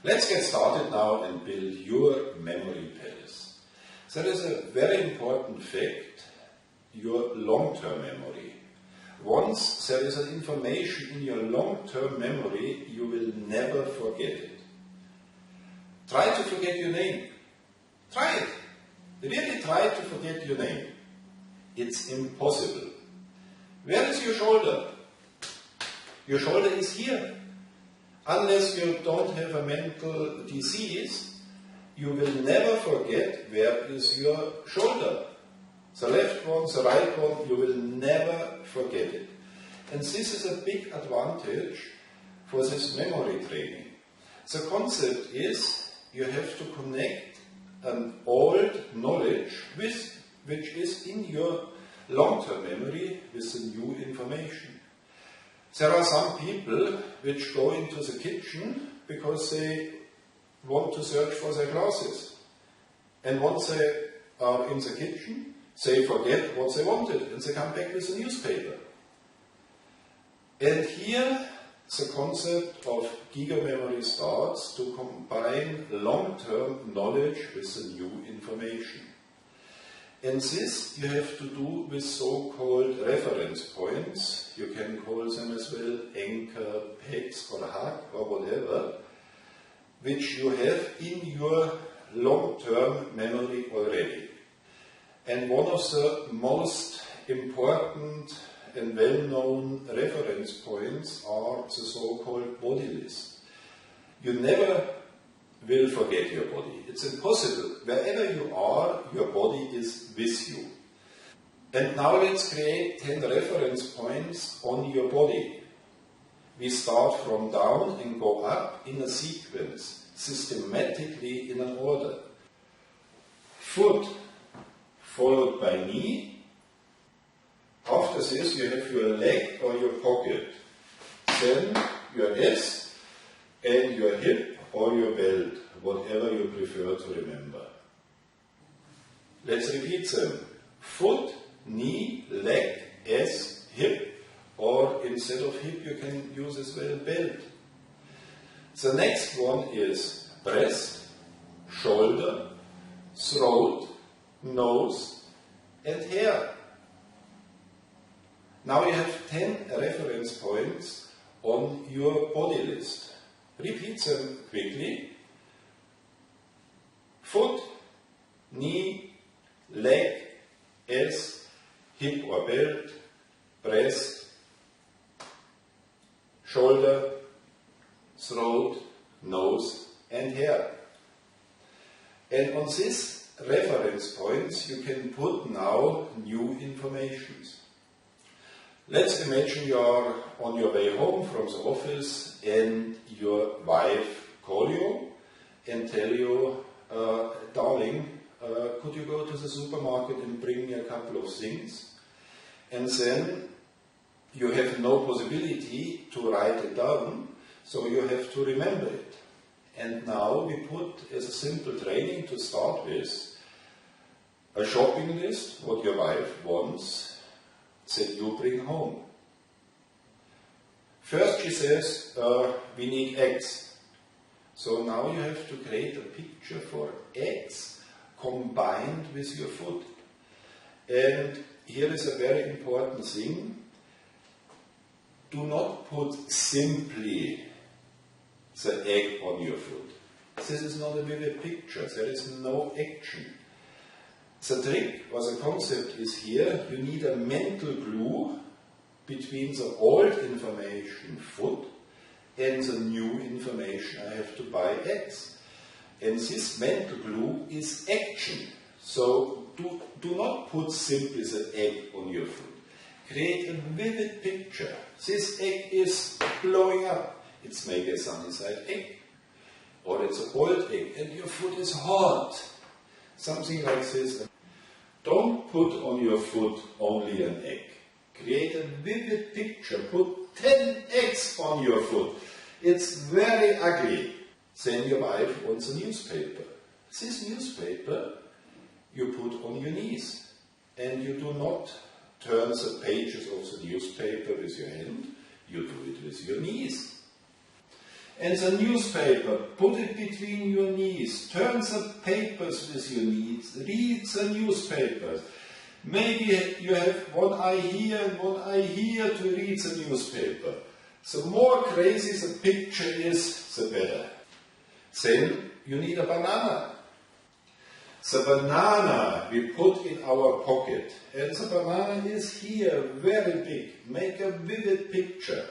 Let's get started now and build your memory palace. So there is a very important fact, your long-term memory. Once there is an information in your long-term memory, you will never forget it. Try to forget your name. Try it. Really try to forget your name. It's impossible. Where is your shoulder? Your shoulder is here. Unless you don't have a mental disease, you will never forget where is your shoulder. The left one, the right one, you will never forget it. And this is a big advantage for this memory training. The concept is you have to connect an old knowledge which is in your long-term memory with the new information. There are some people which go into the kitchen because they want to search for their glasses. And once they are in the kitchen, they forget what they wanted and they come back with a newspaper. And here the concept of gigamemory starts to combine long-term knowledge with the new information. And this you have to do with so-called reference points. You can call them as well anchor, pegs or hug or whatever, which you have in your long-term memory already. And one of the most important and well-known reference points are the so-called bodylist. You never will forget your body. It's impossible. Wherever you are, your body is with you. And now let's create 10 reference points on your body. We start from down and go up in a sequence, systematically in an order. Foot, followed by knee. After this you have your leg or your pocket. Then your S and your hip or your belt, whatever you prefer to remember. Let's repeat them. Foot, knee, leg, S, hip, or instead of hip you can use as well belt. The next one is breast, shoulder, throat, nose and hair. Now you have 10 reference points on your body list. Repeat them quickly. Foot, knee, leg, S, hip or belt, breast, shoulder, throat, nose and hair. And on these reference points you can put now new information. Let's imagine you are on your way home from the office and your wife calls you and tells you, darling, could you go to the supermarket and bring me a couple of things? And then you have no possibility to write it down, so you have to remember it. And now we put as a simple training to start with a shopping list, what your wife wants that you bring home. First she says, we need eggs. So now you have to create a picture for eggs combined with your food. And here is a very important thing. Do not put simply the egg on your food. This is not a vivid picture. There is no action. The trick or the concept is here, you need a mental glue between the old information, food, and the new information, I have to buy eggs. And this mental glue is action. So do not put simply the egg on your food. Create a vivid picture. This egg is blowing up. It's maybe a sunny side egg. Or it's a boiled egg and your food is hot. Something like this. Don't put on your food only an egg. Create a vivid picture. Put 10 eggs on your food. It's very ugly. Then your wife wants a newspaper. This newspaper you put on your knees. And you do not turn the pages of the newspaper with your hand. You do it with your knees. And the newspaper, put it between your knees, turn the papers with your knees, read the newspapers. Maybe you have one eye here and one eye here to read the newspaper. The more crazy the picture is, the better. Then you need a banana. The banana we put in our pocket, and the banana is here, very big. Make a vivid picture.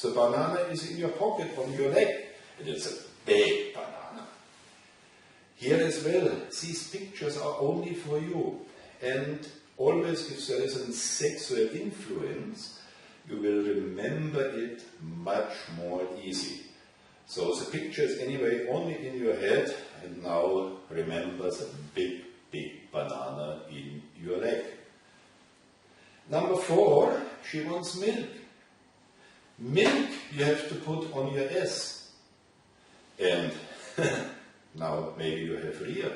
The banana is in your pocket, on your leg, and it's a big banana. Here as well, these pictures are only for you. And always, if there is a sexual influence, you will remember it much more easy. So the picture is anyway only in your head, and now remember the big, big banana in your leg. Number 4, she wants milk. Milk you have to put on your S. And now maybe you have real.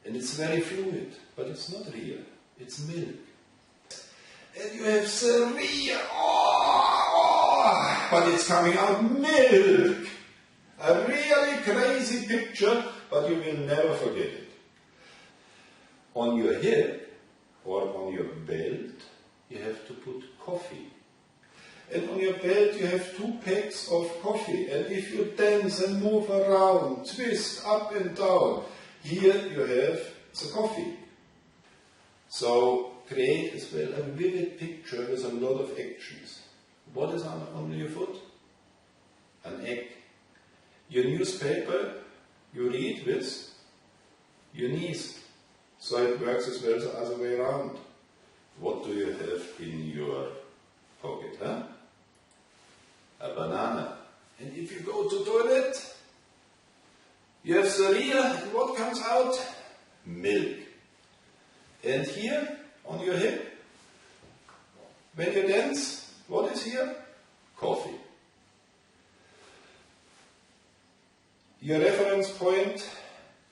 And it's very fluid, but it's not real. It's milk. And you have the real, but it's coming out milk. A really crazy picture, but you will never forget it. On your hip or on your belt, you have to put coffee. And on your belt you have 2 packs of coffee. And if you dance and move around, twist up and down, here you have the coffee. So create as well a vivid picture with a lot of actions. What is on your foot? An egg. Your newspaper you read with your knees. So it works as well the other way around. What do you have in your pocket? Huh? A banana. And if you go to toilet, you have the real, and what comes out? Milk. And here, on your hip, when you dance, what is here? Coffee. Your reference point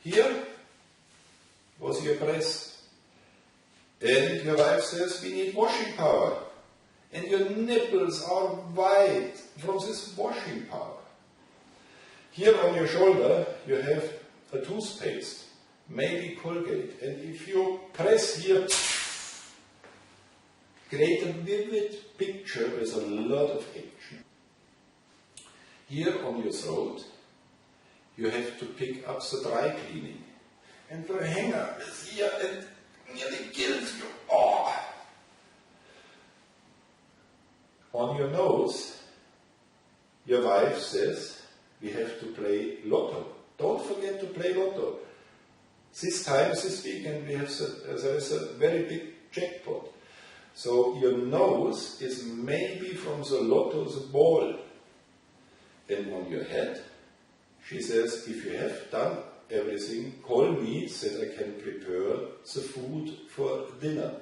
here was your breast. And your wife says, we need washing power. And your nipples are white from this washing power. Here on your shoulder, you have a toothpaste, maybe Colgate. And if you press here, create a vivid picture with a lot of action. Here on your throat, you have to pick up the dry cleaning. And the hanger is here and nearly kills you. Oh. On your nose, your wife says, we have to play lotto. Don't forget to play lotto. This time, this weekend, there is a very big jackpot. So your nose is maybe from the lotto the ball. And on your head, she says, if you have done everything, call me so that I can prepare the food for dinner.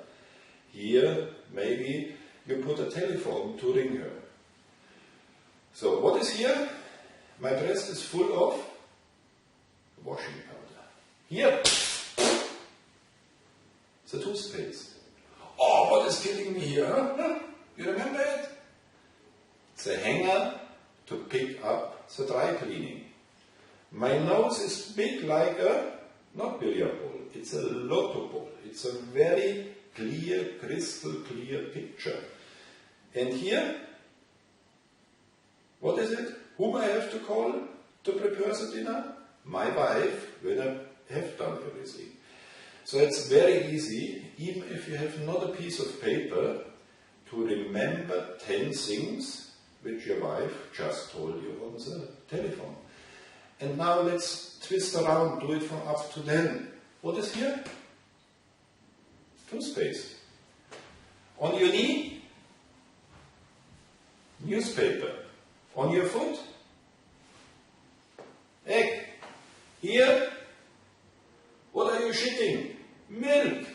Here, maybe you put a telephone to ring her. So what is here? My breast is full of washing powder. Here, the toothpaste. Oh, what is killing me here? Huh? You remember it? The hanger to pick up the dry cleaning. My nose is big like a, not billiard ball, it's a lotto ball. It's a very clear, crystal clear picture. And here, what is it? Whom I have to call to prepare the dinner? My wife, when I have done everything. So it's very easy, even if you have not a piece of paper, to remember 10 things which your wife just told you on the telephone. And now let's twist around, do it from up to 10. What is here? Toothpaste. On your knee? Newspaper. On your foot? Egg. Here? What are you shitting? Milk.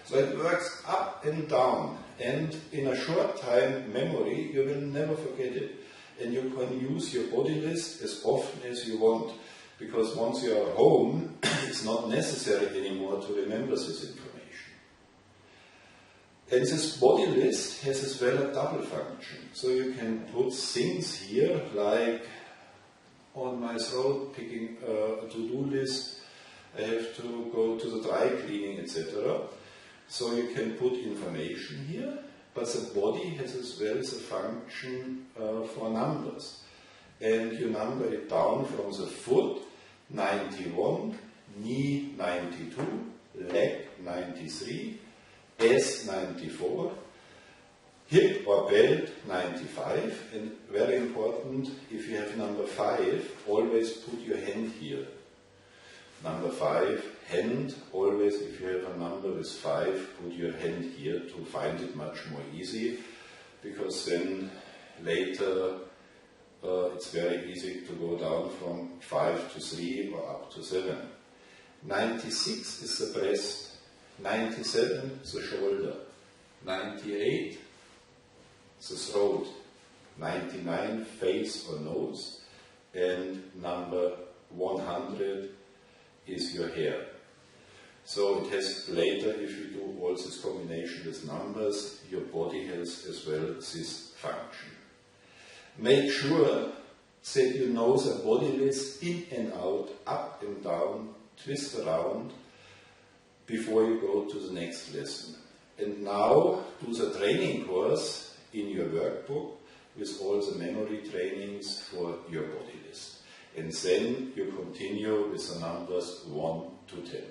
So it works up and down. And in a short time memory, you will never forget it. And you can use your body list as often as you want. Because once you are home, it's not necessary anymore to remember this information. And this body list has as well a double function. So you can put things here, like on my throat, picking a to-do list, I have to go to the dry cleaning, etc. So you can put information here, but the body has as well as a function for numbers. And you number it down from the foot, 91, knee 92, leg 93, S 94, hip or belt 95, and very important, if you have number 5, always put your hand here. Number 5, hand, always if you have a number with 5, put your hand here to find it much more easy, because then later it's very easy to go down from 5 to 3 or up to 7. 96 is the breast, 97 the shoulder, 98 the throat, 99 face or nose, and number 100 is your hair. So it has later, if you do all this combination with numbers, your body has as well this function. Make sure that you know the body list in and out, up and down, twist around, before you go to the next lesson. And now do the training course in your workbook with all the memory trainings for your body list. And then you continue with the numbers 1 to 10.